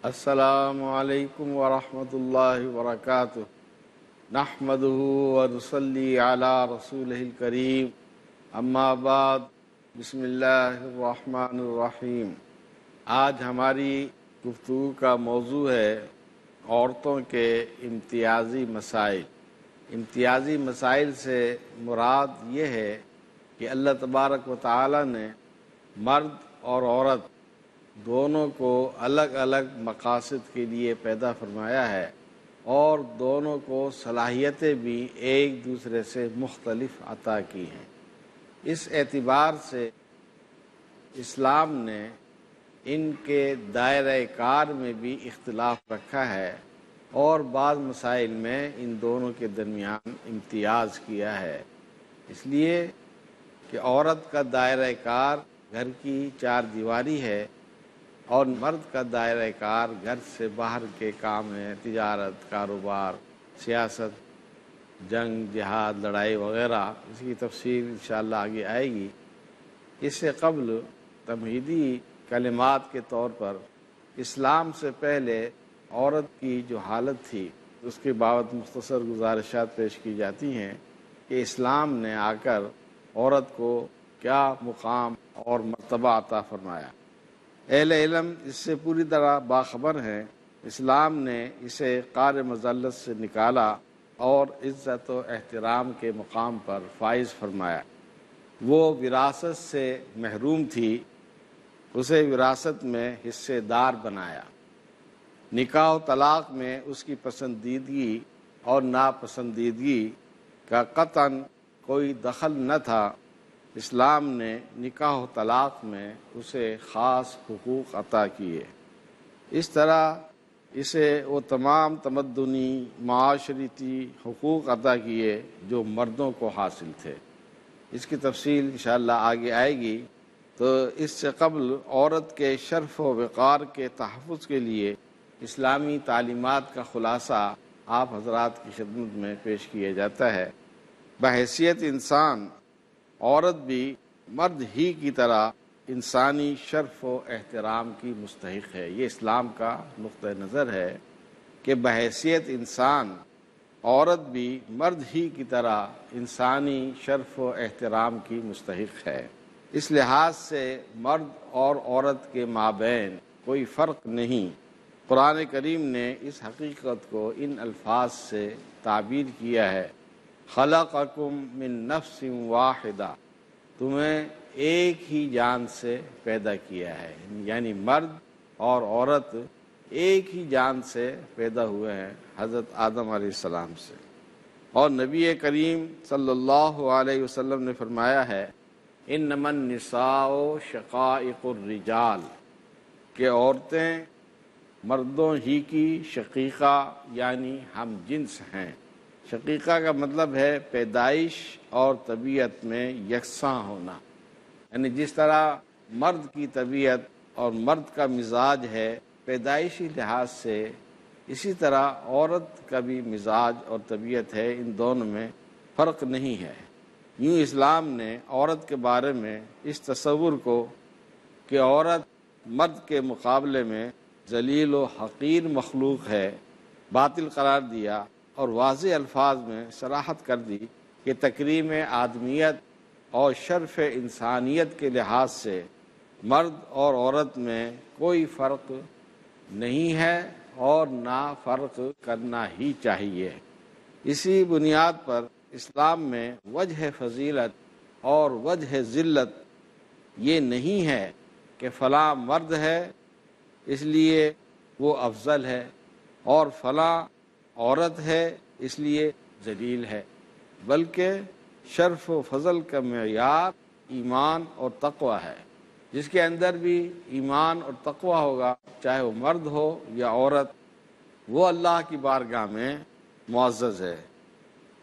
السلام علیکم ورحمۃ اللہ وبرکاتہ۔ نحمدہ ونصلی علی رسولہ الکریم، اما بعد، بسم اللہ الرحمن الرحیم۔ آج ہماری گفتگو کا موضوع ہے عورتوں کے امتیازی مسائل۔ امتیازی مسائل سے مراد یہ ہے کہ اللہ تبارک و تعالی نے مرد اور عورت دونوں کو الگ الگ مقاصد کے لیے پیدا فرمایا ہے، اور دونوں کو صلاحیتیں بھی ایک دوسرے سے مختلف عطا کی ہیں۔ اس اعتبار سے اسلام نے ان کے دائرہ کار میں بھی اختلاف رکھا ہے، اور بعض مسائل میں ان دونوں کے درمیان امتیاز کیا ہے، اس لیے کہ عورت کا دائرہ کار گھر کی چار دیواری ہے، اور مرد کا دائرہ کار گھر سے باہر کے کام ہیں، تجارت، کاروبار، سیاست، جنگ، جہاد، لڑائی وغیرہ۔ اس کی تفصیل انشاءاللہ آگے آئے گی۔ اس سے قبل تمہیدی کلمات کے طور پر اسلام سے پہلے عورت کی جو حالت تھی اس کے بابت مختصر گزارشات پیش کی جاتی ہیں کہ اسلام نے آ کر عورت کو کیا مقام اور مرتبہ عطا فرمایا۔ اہل علم اس سے پوری طرح باخبر ہیں۔ اسلام نے اسے قعر مذلت سے نکالا اور عزت و احترام کے مقام پر فائز فرمایا۔ وہ وراثت سے محروم تھی، اسے وراثت میں حصے دار بنایا۔ نکاح و طلاق میں اس کی پسندیدگی اور ناپسندیدگی کا قطعاً کوئی دخل نہ تھا۔ اسلام نے نکاح و طلاق میں اسے خاص حقوق عطا کیے۔ اس طرح اسے وہ تمام تمدنی معاشرتی حقوق عطا کیے جو مردوں کو حاصل تھے۔ اس کی تفصیل انشاءاللہ آگے آئے گی۔ تو اس سے قبل عورت کے شرف و وقار کے تحفظ کے لیے اسلامی تعلیمات کا خلاصہ آپ حضرات کی خدمت میں پیش کیا جاتا ہے۔ بحیثیت انسان عورت بھی مرد ہی کی طرح انسانی شرف و احترام کی مستحق ہے۔ یہ اسلام کا نقطہ نظر ہے کہ بحیثیت انسان عورت بھی مرد ہی کی طرح انسانی شرف و احترام کی مستحق ہے۔ اس لحاظ سے مرد اور عورت کے مابین کوئی فرق نہیں۔ قرآن کریم نے اس حقیقت کو ان الفاظ سے تعبیر کیا ہے، خلقکم من نفس واحدہ، تمہیں ایک ہی جان سے پیدا کیا ہے، یعنی مرد اور عورت ایک ہی جان سے پیدا ہوئے ہیں، حضرت آدم علیہ السلام سے۔ اور نبی کریم صلی اللہ علیہ وسلم نے فرمایا ہے، انما النساء شقائق الرجال، کہ عورتیں مردوں ہی کی شقیقہ یعنی ہم جنس ہیں۔ شقیقہ کا مطلب ہے پیدائش اور طبیعت میں یکساں ہونا، یعنی جس طرح مرد کی طبیعت اور مرد کا مزاج ہے پیدائشی لحاظ سے، اسی طرح عورت کا بھی مزاج اور طبیعت ہے، ان دونوں میں فرق نہیں ہے۔ یوں اسلام نے عورت کے بارے میں اس تصور کو کہ عورت مرد کے مقابلے میں ذلیل و حقیر مخلوق ہے باطل قرار دیا، اور واضح الفاظ میں صراحت کر دی کہ تکریم آدمیت اور شرف انسانیت کے لحاظ سے مرد اور عورت میں کوئی فرق نہیں ہے، اور نہ فرق کرنا ہی چاہیے۔ اسی بنیاد پر اسلام میں وجہ فضیلت اور وجہ ذلت یہ نہیں ہے کہ فلاں مرد ہے اس لیے وہ افضل ہے، اور فلاں عورت ہے اس لیے ذلیل ہے، بلکہ شرف و فضل کا معیار ایمان اور تقوی ہے۔ جس کے اندر بھی ایمان اور تقوی ہوگا، چاہے وہ مرد ہو یا عورت، وہ اللہ کی بارگاہ میں معزز ہے۔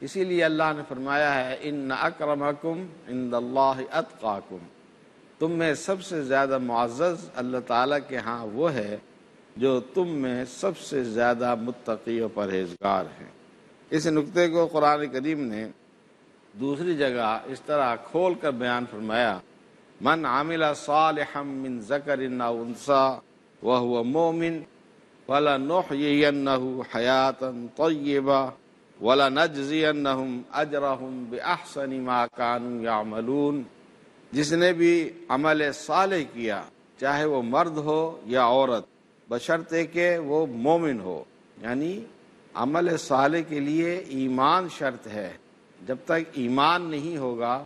اسی لیے اللہ نے فرمایا ہے، ان اکرمکم عند اللہ اتقاکم، تم میں سب سے زیادہ معزز اللہ تعالیٰ کے ہاں وہ ہے جو تم میں سب سے زیادہ متقی و پرہیزگار ہیں۔ اس نقطے کو قرآن کریم نے دوسری جگہ اس طرح کھول کر بیان فرمایا، من عمل صالحا من ذکر او انثی وهو مؤمن وَلَنُحْيِيَنَّهُ حَيَاةً طَيِّبَةً وَلَنَجْزِيَنَّهُمْ أَجْرَهُمْ بِأَحْسَنِ مَا كَانُوا يَعْمَلُونَ۔ جس نے بھی عمل صالح کیا، چاہے وہ مرد ہو یا عورت، بشرطے کہ وہ مومن ہو، یعنی عمل صالح کے لیے ایمان شرط ہے۔ جب تک ایمان نہیں ہوگا،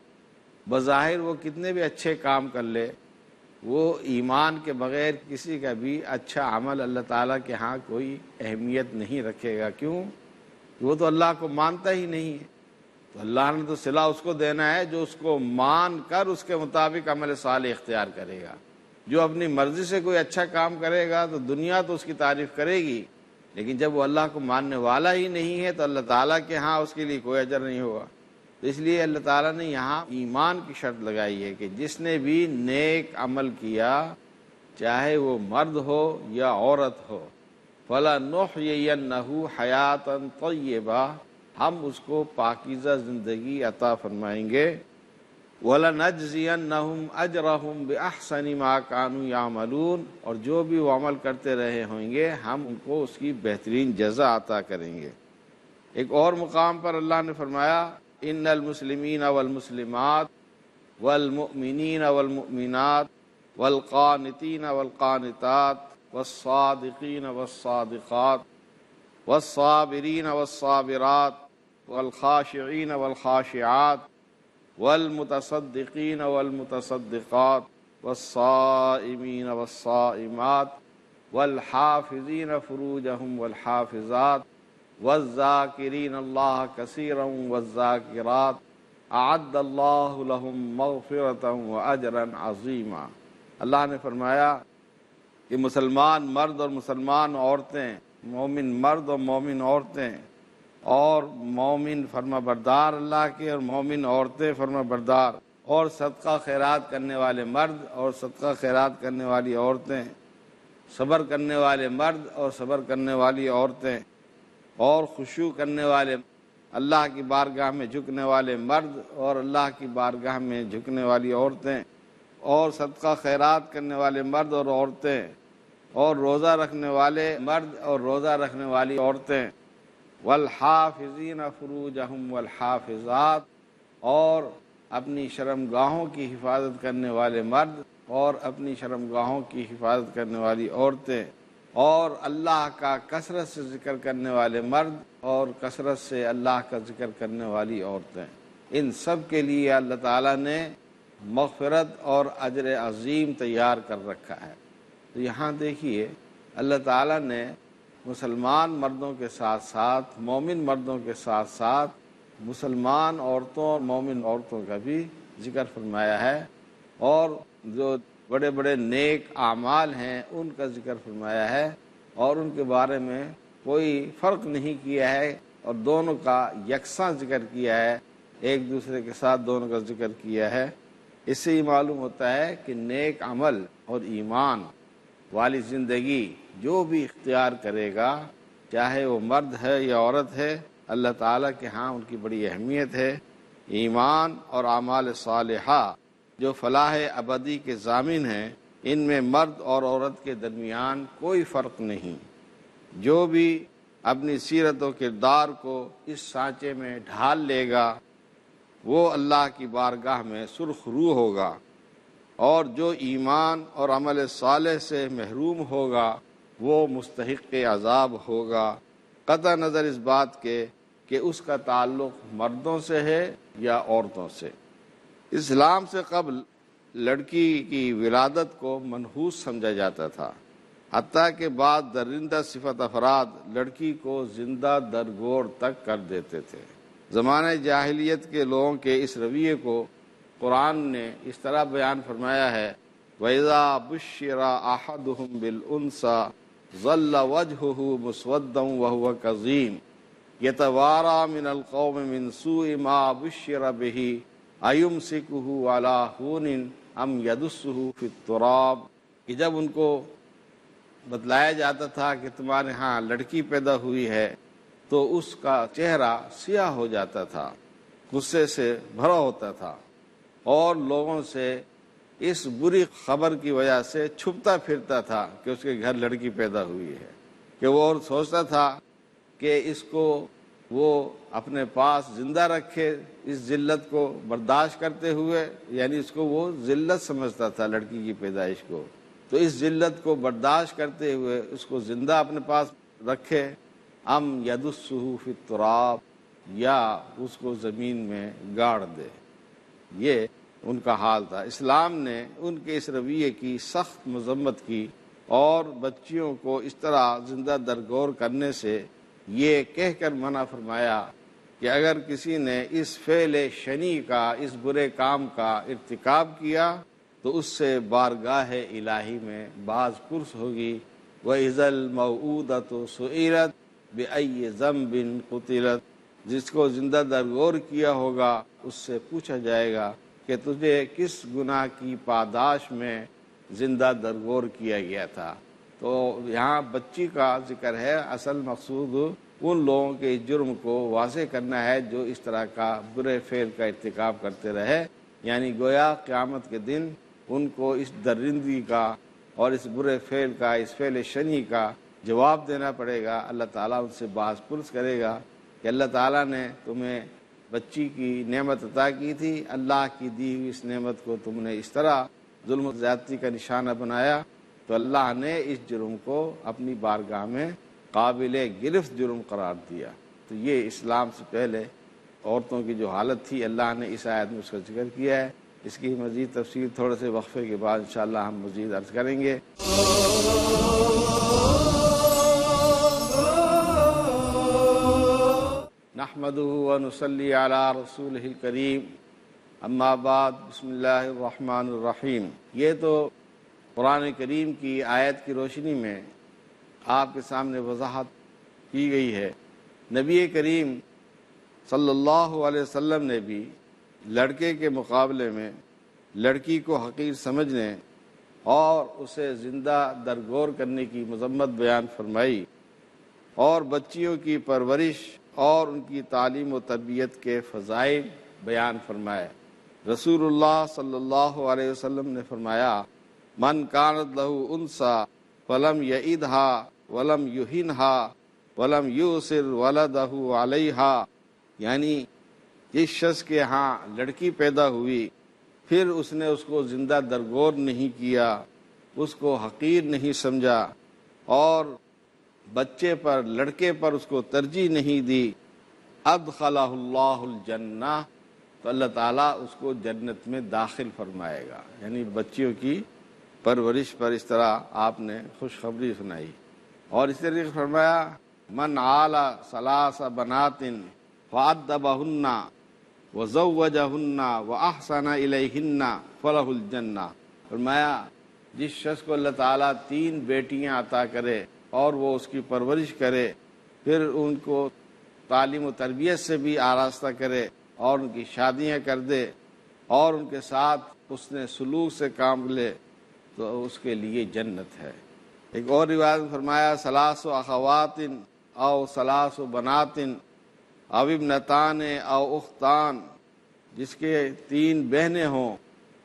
بظاہر وہ کتنے بھی اچھے کام کر لے، وہ ایمان کے بغیر کسی کا بھی اچھا عمل اللہ تعالیٰ کے ہاں کوئی اہمیت نہیں رکھے گا۔ کیوں؟ وہ تو اللہ کو مانتا ہی نہیں ہے۔ تو اللہ نے تو صلہ اس کو دینا ہے جو اس کو مان کر اس کے مطابق عمل صالح اختیار کرے گا۔ جو اپنی مرضی سے کوئی اچھا کام کرے گا تو دنیا تو اس کی تعریف کرے گی، لیکن جب وہ اللہ کو ماننے والا ہی نہیں ہے تو اللہ تعالیٰ کے ہاں اس کے لیے کوئی اجر نہیں ہوگا۔ تو اس لیے اللہ تعالیٰ نے یہاں ایمان کی شرط لگائی ہے کہ جس نے بھی نیک عمل کیا، چاہے وہ مرد ہو یا عورت ہو، فَلَنُحْيِيَنَّهُ حَيَاةً طَيِّبَةً، ہم اس کو پاکیزہ زندگی عطا فرمائیں گے، وَلَنَجْزِيَنَّهُمْ أَجْرَهُمْ بِأَحْسَنِ مَا كَانُوا يَعْمَلُونَ، اور جو بھی وہ عمل کرتے رہے ہوں گے ہم ان کو اس کی بہترین جزا عطا کریں گے۔ ایک اور مقام پر اللہ نے فرمایا ان المسلمین والمسلمات والمؤمنین والمؤمنات والقانتین والقانتات والصادقین والصادقات والصابرین والصابرات والخاشعین والخاشعات والمتصدقین والمتصدقات والصائمین والصائمات والحافظین فروجہم والحافظات والذاکرین اللہ کثیرا والذاکرات اعد اللہ لہم مغفرۃ واجرا عظیما۔ اللہ نے فرمایا کہ مسلمان مرد اور مسلمان عورتیں، مومن مرد اور مومن عورتیں، اور مومن فرما بردار اللہ کے اور مومن عورتیں فرما بردار، اور صدقہ خیرات کرنے والے مرد اور صدقہ خیرات کرنے والی عورتیں، صبر کرنے والے مرد اور صبر کرنے والی عورتیں، اور خشوع کرنے والے، اللہ کی بارگاہ میں جھکنے والے مرد اور اللہ کی بارگاہ میں جھکنے والی عورتیں، اور صدقہ خیرات کرنے والے مرد اور عورتیں، اور روزہ رکھنے والے مرد اور روزہ رکھنے والی عورتیں، والحافظین فروجہم والحافظات، اور اپنی شرمگاہوں کی حفاظت کرنے والے مرد اور اپنی شرمگاہوں کی حفاظت کرنے والی عورتیں، اور اللہ کا کثرت سے ذکر کرنے والے مرد اور کثرت سے اللہ کا ذکر کرنے والی عورتیں، ان سب کے لیے اللہ تعالیٰ نے مغفرت اور اجر عظیم تیار کر رکھا ہے۔ تو یہاں دیکھیے اللہ تعالیٰ نے مسلمان مردوں کے ساتھ ساتھ، مومن مردوں کے ساتھ ساتھ مسلمان عورتوں اور مومن عورتوں کا بھی ذکر فرمایا ہے، اور جو بڑے بڑے نیک اعمال ہیں ان کا ذکر فرمایا ہے، اور ان کے بارے میں کوئی فرق نہیں کیا ہے، اور دونوں کا یکساں ذکر کیا ہے، ایک دوسرے کے ساتھ دونوں کا ذکر کیا ہے۔ اس سے یہ معلوم ہوتا ہے کہ نیک عمل اور ایمان والی زندگی جو بھی اختیار کرے گا، چاہے وہ مرد ہے یا عورت ہے، اللہ تعالیٰ کے ہاں ان کی بڑی اہمیت ہے۔ ایمان اور اعمال صالحہ جو فلاح ابدی کے ضامن ہیں، ان میں مرد اور عورت کے درمیان کوئی فرق نہیں۔ جو بھی اپنی سیرت و کردار کو اس سانچے میں ڈھال لے گا وہ اللہ کی بارگاہ میں سرخ رو ہوگا، اور جو ایمان اور عمل صالح سے محروم ہوگا وہ مستحق عذاب ہوگا، قطع نظر اس بات کے کہ اس کا تعلق مردوں سے ہے یا عورتوں سے۔ اسلام سے قبل لڑکی کی ولادت کو منحوس سمجھا جاتا تھا، حتیٰ کہ بعض درندہ صفت افراد لڑکی کو زندہ درگور تک کر دیتے تھے۔ زمانہ جاہلیت کے لوگوں کے اس رویے کو قرآن نے اس طرح بیان فرمایا ہے، وَإِذَا بُشِّرَ أَحَدُهُم بِالْأُنثىٰ ظَلَّ وَجْهُهُ مُسْوَدًّا وَهُوَ كَظِيمٌ يَتَوَارَىٰ مِنَ الْقَوْمِ مِنْ سُوءِ مَا بُشِّرَ بِهِ أَيُمْسِكُهُ عَلَىٰ هُونٍ أَمْ يَدُسُّهُ فِي التُّرَابِ، کہ جب ان کو بتلایا جاتا تھا کہ تمہارے ہاں لڑکی پیدا ہوئی ہے تو اس کا چہرہ سیاہ ہو جاتا تھا، غصے سے بھرا ہوتا تھا، اور لوگوں سے اس بری خبر کی وجہ سے چھپتا پھرتا تھا کہ اس کے گھر لڑکی پیدا ہوئی ہے۔ کہ وہ اور سوچتا تھا کہ اس کو وہ اپنے پاس زندہ رکھے، اس ذلت کو برداشت کرتے ہوئے، یعنی اس کو وہ ذلت سمجھتا تھا لڑکی کی پیدائش کو، تو اس ذلت کو برداشت کرتے ہوئے اس کو زندہ اپنے پاس رکھے، ام یدسہ فی التراب، یا اس کو زمین میں گاڑ دے۔ یہ ان کا حال تھا۔ اسلام نے ان کے اس رویے کی سخت مذمت کی اور بچیوں کو اس طرح زندہ درگور کرنے سے یہ کہہ کر منع فرمایا کہ اگر کسی نے اس فعل شنی کا، اس برے کام کا ارتکاب کیا تو اس سے بارگاہ الہی میں باز پرس ہوگی۔ وَإِذَا الْمَوْعُودَةُ سُئِلَتْ بِأَيِّ ذَنبٍ قُتِلَتْ، جس کو زندہ درگور کیا ہوگا اس سے پوچھا جائے گا کہ تجھے کس گناہ کی پاداش میں زندہ درگور کیا گیا تھا۔ تو یہاں بچی کا ذکر ہے، اصل مقصود ان لوگوں کے جرم کو واضح کرنا ہے جو اس طرح کا برے فعل کا ارتکاب کرتے رہے، یعنی گویا قیامت کے دن ان کو اس درندگی کا اور اس برے فعل کا، اس فعل شنی کا جواب دینا پڑے گا۔ اللہ تعالیٰ ان سے باز پرس کرے گا کہ اللہ تعالیٰ نے تمہیں بچی کی نعمت عطا کی تھی، اللہ کی دی ہوئی اس نعمت کو تم نے اس طرح ظلم و زیادتی کا نشانہ بنایا، تو اللہ نے اس جرم کو اپنی بارگاہ میں قابل گرفت جرم قرار دیا۔ تو یہ اسلام سے پہلے عورتوں کی جو حالت تھی، اللہ نے اس آیت میں اس کا ذکر کیا ہے۔ اس کی مزید تفصیل تھوڑے سے وقفے کے بعد انشاءاللہ ہم مزید عرض کریں گے۔ نحمدہ ونصلی علی رسولہ الکریم، اما بعد، بسم اللہ الرحمن الرحیم۔ یہ تو قرآن کریم کی آیت کی روشنی میں آپ کے سامنے وضاحت کی گئی ہے۔ نبی کریم صلی اللہ علیہ وسلم نے بھی لڑکے کے مقابلے میں لڑکی کو حقیر سمجھنے اور اسے زندہ درگور کرنے کی مذمت بیان فرمائی، اور بچیوں کی پرورش اور ان کی تعلیم و تربیت کے فضائل بیان فرمائے۔ رسول اللہ صلی اللہ علیہ وسلم نے فرمایا، من کانت لہ انثی فلم یعدھا ولم یہنھا ولم یؤثر ولدہ علیہا، یعنی جس شخص کے ہاں لڑکی پیدا ہوئی پھر اس نے اس کو زندہ درگور نہیں کیا، اس کو حقیر نہیں سمجھا اور بچے پر، لڑکے پر اس کو ترجیح نہیں دی، ادخلہ اللہ الجنہ، تو اللہ تعالیٰ اس کو جنت میں داخل فرمائے گا۔ یعنی بچیوں کی پرورش پر اس طرح آپ نے خوشخبری سنائی، اور اس طریقے فرمایا، من عال ثلاث بنات فأدبہن وزوجہن وأحسن الیہن فلہ الجنہ۔ فرمایا جس شخص کو اللہ تعالیٰ 3 بیٹیاں عطا کرے اور وہ اس کی پرورش کرے، پھر ان کو تعلیم و تربیت سے بھی آراستہ کرے اور ان کی شادیاں کر دے اور ان کے ساتھ اس نے سلوک سے کام لے، تو اس کے لیے جنت ہے۔ ایک اور روایت میں فرمایا، ثلاث اخوات او ثلاث بنات او ابنتان او اختان، جس کے 3 بہنیں ہوں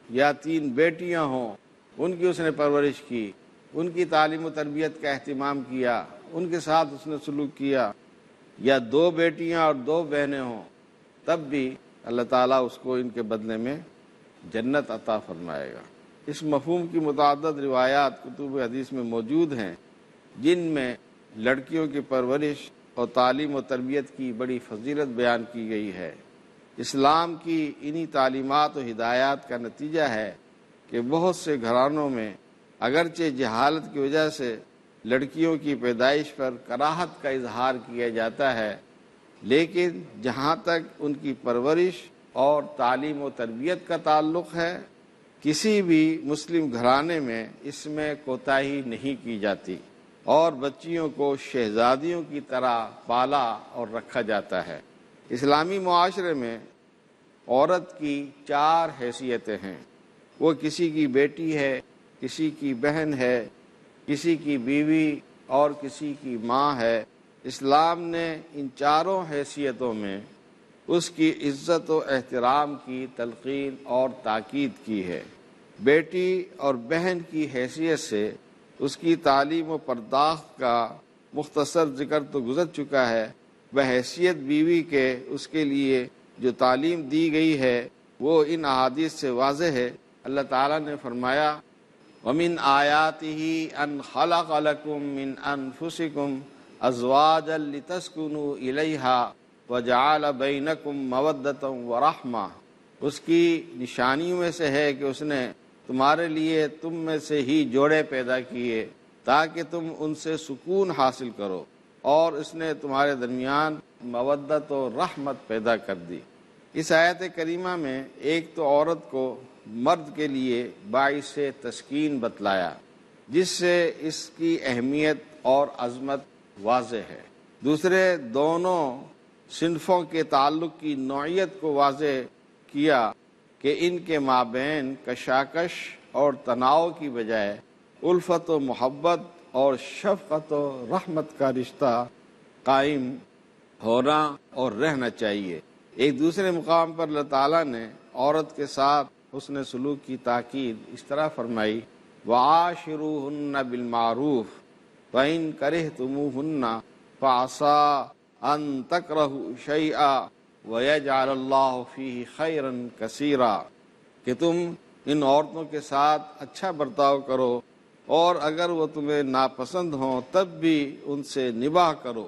یا 3 بیٹیاں ہوں، ان کی اس نے پرورش کی، ان کی تعلیم و تربیت کا اہتمام کیا، ان کے ساتھ اس نے سلوک کیا، یا 2 بیٹیاں اور 2 بہنیں ہوں، تب بھی اللہ تعالیٰ اس کو ان کے بدلے میں جنت عطا فرمائے گا۔ اس مفہوم کی متعدد روایات کتب حدیث میں موجود ہیں، جن میں لڑکیوں کی پرورش اور تعلیم و تربیت کی بڑی فضیلت بیان کی گئی ہے۔ اسلام کی انہی تعلیمات و ہدایات کا نتیجہ ہے کہ بہت سے گھرانوں میں اگرچہ جہالت کی وجہ سے لڑکیوں کی پیدائش پر کراہت کا اظہار کیا جاتا ہے، لیکن جہاں تک ان کی پرورش اور تعلیم و تربیت کا تعلق ہے، کسی بھی مسلم گھرانے میں اس میں کوتاہی نہیں کی جاتی اور بچیوں کو شہزادیوں کی طرح پالا اور رکھا جاتا ہے۔ اسلامی معاشرے میں عورت کی 4 حیثیتیں ہیں۔ وہ کسی کی بیٹی ہے، کسی کی بہن ہے، کسی کی بیوی اور کسی کی ماں ہے۔ اسلام نے ان 4 حیثیتوں میں اس کی عزت و احترام کی تلقین اور تاکید کی ہے۔ بیٹی اور بہن کی حیثیت سے اس کی تعلیم و پرداخت کا مختصر ذکر تو گزر چکا ہے، بحیثیت بیوی کے اس کے لیے جو تعلیم دی گئی ہے وہ ان احادیث سے واضح ہے۔ اللہ تعالیٰ نے فرمایا وَمِنْ آيَاتِهِ أَنْ خَلَقَ لَكُم مِّنْ أَنفُسِكُمْ أَزْوَاجًا لِتَسْكُنُوا إِلَيْهَا وَجَعَلَ بَيْنَكُم مَّوَدَّةً وَرَحْمَةً، اس کی نشانیوں میں سے ہے کہ اس نے تمہارے لیے تم میں سے ہی جوڑے پیدا کیے تاکہ تم ان سے سکون حاصل کرو، اور اس نے تمہارے درمیان مودت و رحمت پیدا کر دی۔ اس آیت کریمہ میں ایک تو عورت کو مرد کے لیے باعث تسکین بتلایا، جس سے اس کی اہمیت اور عظمت واضح ہے۔ دوسرے دونوں صنفوں کے تعلق کی نوعیت کو واضح کیا کہ ان کے مابین کشاکش اور تناؤ کی بجائے الفت و محبت اور شفقت و رحمت کا رشتہ قائم ہونا اور رہنا چاہیے۔ ایک دوسرے مقام پر اللہ تعالیٰ نے عورت کے ساتھ حسن سلوک کی تاکید اس طرح فرمائی وَعَاشِرُوهُنَّ بِالْمَعْرُوفِ فَإِنْ كَرِهْتُمُوهُنَّ فَعَسَىٰ أَن تَكْرَهُوا شَيْئًا وَيَجْعَلَ اللَّهُ فِيهِ خَيْرًا كَثِيرًا، کہ تم ان عورتوں کے ساتھ اچھا برتاؤ کرو، اور اگر وہ تمہیں ناپسند ہوں تب بھی ان سے نباہ کرو،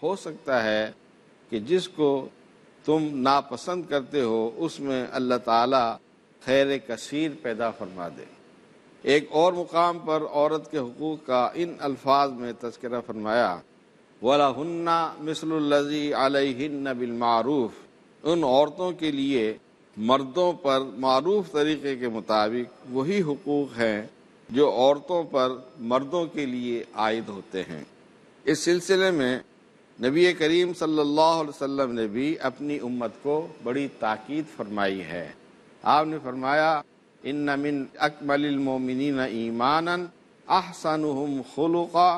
ہو سکتا ہے کہ جس کو تم ناپسند کرتے ہو اس میں اللہ تعالیٰ خیر کثیر پیدا فرما دے۔ ایک اور مقام پر عورت کے حقوق کا ان الفاظ میں تذکرہ فرمایا وَلَهُنَّ مِثْلُ الَّذِي عَلَيْهِنَّ بِالْمَعْرُوفِ، ان عورتوں کے لیے مردوں پر معروف طریقے کے مطابق وہی حقوق ہیں جو عورتوں پر مردوں کے لیے عائد ہوتے ہیں۔ اس سلسلے میں نبی کریم صلی اللہ علیہ وسلم نے بھی اپنی امت کو بڑی تاکید فرمائی ہے۔ آپ نے فرمایا ان من اکمل المؤمنین ایمانا احسنهم خلقا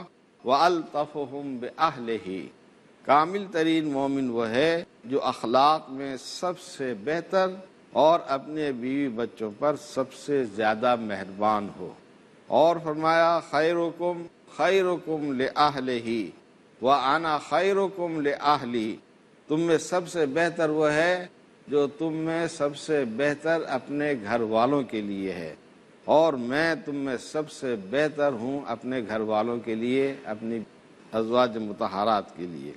والطفهم باہلہ، کامل ترین مومن وہ ہے جو اخلاق میں سب سے بہتر اور اپنے بیوی بچوں پر سب سے زیادہ مہربان ہو، اور فرمایا خیرکم خیرکم لأہلہ وَأَنَا خَيْرُكُمْ لِأَهْلِي، تم میں سب سے بہتر وہ ہے جو تم میں سب سے بہتر اپنے گھر والوں کے لیے ہے، اور میں تم میں سب سے بہتر ہوں اپنے گھر والوں کے لیے، اپنی ازواج مطہرات کے لیے۔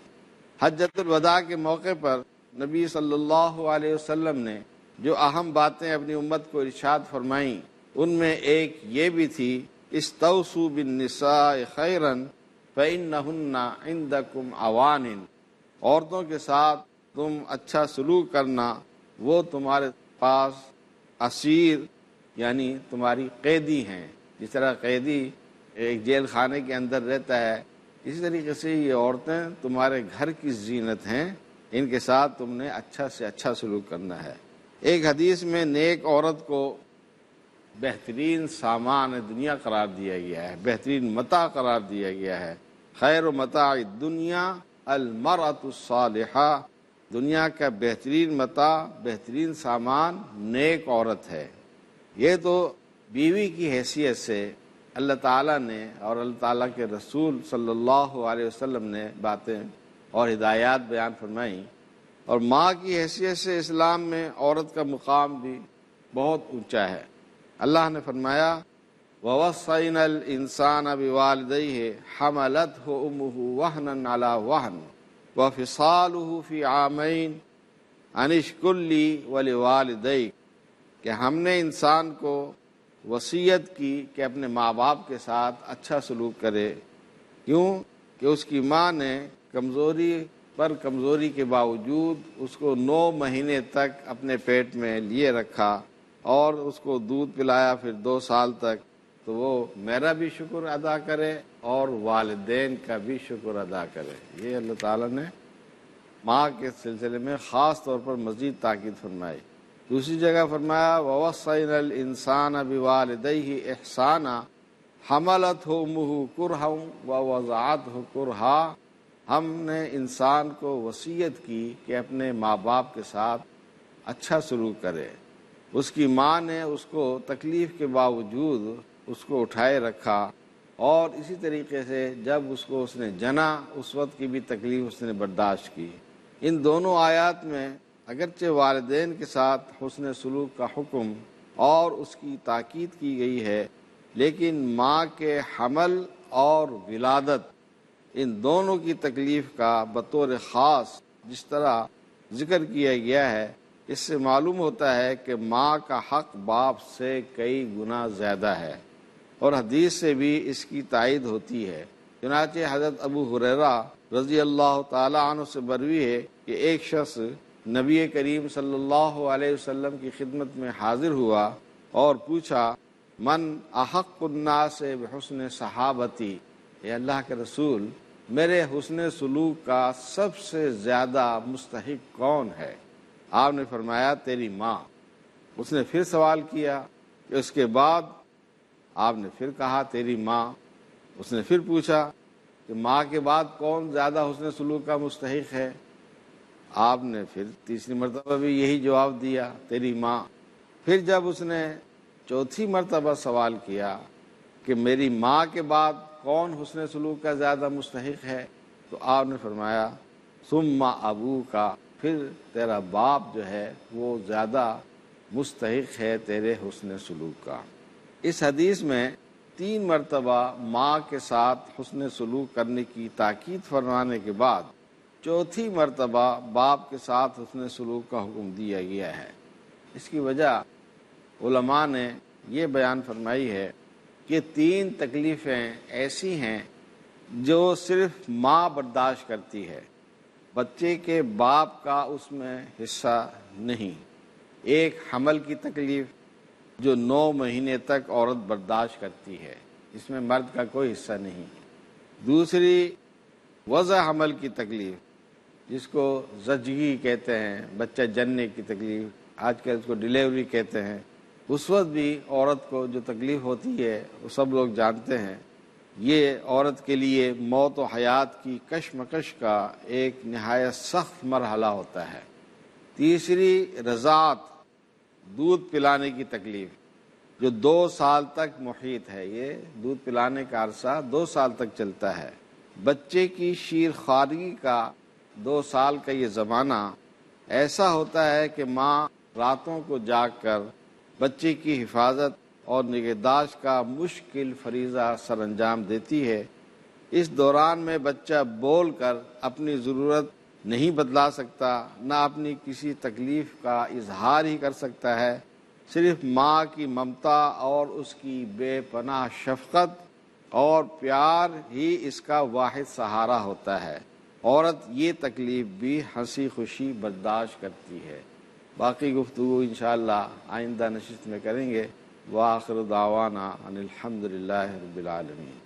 حجۃ الوداع کے موقع پر نبی صلی اللہ علیہ وسلم نے جو اہم باتیں اپنی امت کو ارشاد فرمائیں، ان میں ایک یہ بھی تھی استوصوا بالنساء خیرا فَإِنَّهُنَّ عِنْدَكُمْ عَوَانٍ، عورتوں کے ساتھ تم اچھا سلوک کرنا، وہ تمہارے پاس اسیر یعنی تمہاری قیدی ہیں۔ جس طرح قیدی ایک جیل خانے کے اندر رہتا ہے، اسی طریقے سے یہ عورتیں تمہارے گھر کی زینت ہیں، ان کے ساتھ تم نے اچھا سے اچھا سلوک کرنا ہے۔ ایک حدیث میں نیک عورت کو بہترین سامان دنیا قرار دیا گیا ہے، بہترین متاع قرار دیا گیا ہے۔ خیر متاع الدنیا المرأۃ الصالحہ، دنیا کا بہترین متاع، بہترین سامان نیک عورت ہے۔ یہ تو بیوی کی حیثیت سے اللہ تعالیٰ نے اور اللہ تعالیٰ کے رسول صلی اللہ علیہ وسلم نے باتیں اور ہدایات بیان فرمائیں، اور ماں کی حیثیت سے اسلام میں عورت کا مقام بھی بہت اونچا ہے۔ اللہ نے فرمایا وَوَصَّيْنَا الْإِنسَانَ بِوَالِدَيْهِ حَمَلَتْهُ أُمُّهُ وَهْنًا عَلَى وَهْنٍ وَفِصَالُهُ فِي عَامَيْنِ أَنِ اشْكُرْ لِي وَلِوَالِدَيْكَ، کہ ہم نے انسان کو وصیت کی کہ اپنے ماں باپ کے ساتھ اچھا سلوک کرے، کیوں کہ اس کی ماں نے کمزوری کے باوجود اس کو 9 مہینے تک اپنے پیٹ میں لیے رکھا اور اس کو دودھ پلایا، پھر 2 سال تک، تو وہ میرا بھی شکر ادا کرے اور والدین کا بھی شکر ادا کرے۔ یہ اللہ تعالیٰ نے ماں کے سلسلے میں خاص طور پر مزید تاکید فرمائی۔ دوسری جگہ فرمایا وَوَصَّيْنَا الْإِنسَانَ بِوَالِدَيْهِ إِحْسَانًا حَمَلَتْهُ أُمُّهُ كُرْهًا وَوَضَعَتْهُ كُرْهًا، ہم نے انسان کو وصیت کی کہ اپنے ماں باپ کے ساتھ اچھا سلوک کرے۔ اس کی ماں نے اس کو تکلیف کے باوجود اس کو اٹھائے رکھا، اور اسی طریقے سے جب اس نے جنا اس وقت کی بھی تکلیف اس نے برداشت کی۔ ان دونوں آیات میں اگرچہ والدین کے ساتھ حسن سلوک کا حکم اور اس کی تاکید کی گئی ہے، لیکن ماں کے حمل اور ولادت ان دونوں کی تکلیف کا بطور خاص جس طرح ذکر کیا گیا ہے، اس سے معلوم ہوتا ہے کہ ماں کا حق باپ سے کئی گنا زیادہ ہے، اور حدیث سے بھی اس کی تائید ہوتی ہے۔ چنانچہ حضرت ابو ہریرہ رضی اللہ تعالی عنہ سے مروی ہے کہ ایک شخص نبی کریم صلی اللہ علیہ وسلم کی خدمت میں حاضر ہوا اور پوچھا، من احق الناس بحسن صحابتی، اے اللہ کے رسول، میرے حسن سلوک کا سب سے زیادہ مستحق کون ہے؟ آپ نے فرمایا تیری ماں۔ اس نے پھر سوال کیا کہ اس کے بعد؟ آپ نے پھر کہا تیری ماں۔ اس نے پھر پوچھا کہ ماں کے بعد کون زیادہ حسن سلوک کا مستحق ہے؟ آپ نے پھر تیسری مرتبہ بھی یہی جواب دیا، تیری ماں۔ پھر جب اس نے چوتھی مرتبہ سوال کیا کہ میری ماں کے بعد کون حسن سلوک کا زیادہ مستحق ہے، تو آپ نے فرمایا ثم ابو کا، پھر تیرا باپ جو ہے وہ زیادہ مستحق ہے تیرے حسن سلوک کا۔ اس حدیث میں 3 مرتبہ ماں کے ساتھ حسن سلوک کرنے کی تاکید فرمانے کے بعد چوتھی مرتبہ باپ کے ساتھ حسن سلوک کا حکم دیا گیا ہے۔ اس کی وجہ علماء نے یہ بیان فرمائی ہے کہ 3 تکلیفیں ایسی ہیں جو صرف ماں برداشت کرتی ہے، بچے کے باپ کا اس میں حصہ نہیں۔ ایک حمل کی تکلیف جو 9 مہینے تک عورت برداشت کرتی ہے، اس میں مرد کا کوئی حصہ نہیں۔ دوسری وضع حمل کی تکلیف جس کو زچگی کہتے ہیں، بچہ جننے کی تکلیف، آج کل اس کو ڈیلیوری کہتے ہیں، اس وقت بھی عورت کو جو تکلیف ہوتی ہے وہ سب لوگ جانتے ہیں۔ یہ عورت کے لیے موت و حیات کی کشمکش کا ایک نہایت سخت مرحلہ ہوتا ہے۔ تیسری رضاعت، دودھ پلانے کی تکلیف جو 2 سال تک محیط ہے، یہ دودھ پلانے کا عرصہ 2 سال تک چلتا ہے۔ بچے کی شیر خواری کا 2 سال کا یہ زمانہ ایسا ہوتا ہے کہ ماں راتوں کو جاگ کر بچے کی حفاظت اور نگہداشت کا مشکل فریضہ سر انجام دیتی ہے۔ اس دوران میں بچہ بول کر اپنی ضرورت نہیں بتلا سکتا، نہ اپنی کسی تکلیف کا اظہار ہی کر سکتا ہے۔ صرف ماں کی ممتا اور اس کی بے پناہ شفقت اور پیار ہی اس کا واحد سہارا ہوتا ہے۔ عورت یہ تکلیف بھی ہنسی خوشی برداشت کرتی ہے۔ باقی گفتگو انشاءاللہ آئندہ نشست میں کریں گے۔ وآخر دعوانا ان الحمد للہ رب العالمین۔